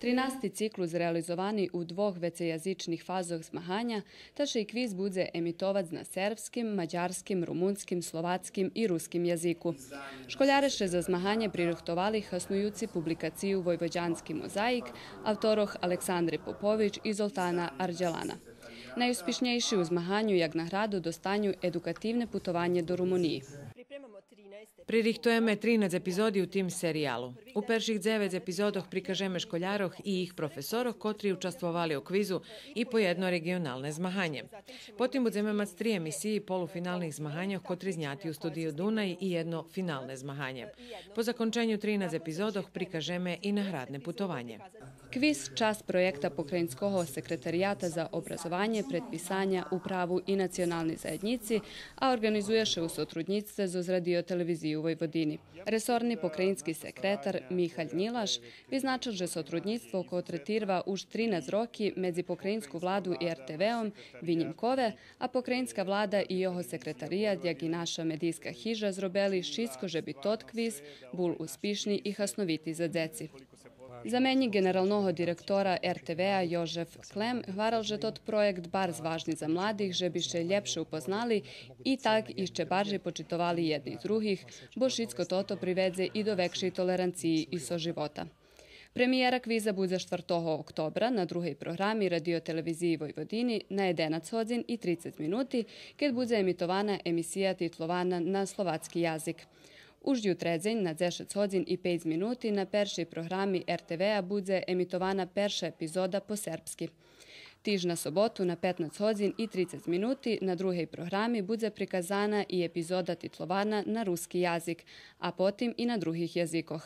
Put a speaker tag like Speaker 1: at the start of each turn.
Speaker 1: 13. ciklus realizovani u dvoch vecejazičnih fazoh zmahanja, taše i kviz budze emitovac na serbskim, mađarskim, rumunskim, slovatskim i ruskim jaziku. Školjareše za zmahanje pririhtovali hasnujuci publikaciju Vojvođanski mozaik, автoroh Aleksandre Popović i Zoltana Arđelana. Najuspišnejši u zmahanju jak nagradu dostanju edukativne putovanje do Rumuniji.
Speaker 2: Pririhtujeme 13 epizodi u tim serijalu. U perših 9 epizodoh prikažeme školjaroh i ih profesoroh, kotri učestvovali u kvizu i po jedno regionalne zmahanje. Potim budzeme mac 3 emisiji polufinalnih zmahanja, kotri znjati u studiju Dunaj i jedno finalne zmahanje. Po zakončenju 13 epizodoh prikažeme i nagradne putovanje.
Speaker 1: Kviz čast projekta Pokrajinskog sekretarijata za obrazovanje, predpisanja, upravu i nacionalni zajednici, a organizuješe u sotrudnictve z radio-televiziju u Vojvodini. Resorni pokrajinski sekretar Mihalj Njilaš vyznačil, že sotrudnictvo koje tretirva už 13 roki medzi pokrajinsku vladu i RTV-om Vinjimkove, a pokrajinska vlada i jeho sekretarijat, jak i naša medijska hiža, zrobeli šitsko, že bi tot kviz bul uspišni i hasnoviti za deci. Zamenji generalnog direktora RTV-a Jožef Klem hvaral, že tot projekt bar zvažni za mladih, že bi še ljepše upoznali i tak išće barže počitovali jedni drugih, bo šitsko toto privedze i do vekšej toleranciji i soživota. Premijera kviza bude 4. oktobra na druhej programi radio-televiziji Vojvodini na 11:30 minuti, kad bude emitovana emisija titlovana na slovatski jazik. Už jutredzenj na 10:05 minuti na peršej programi RTV-a bude emitovana perša epizoda po serbski. Tiž na sobotu na 15:30 minuti na druhej programi bude prikazana i epizoda titlovana na ruski jazik, a potim i na drugih jazikoh.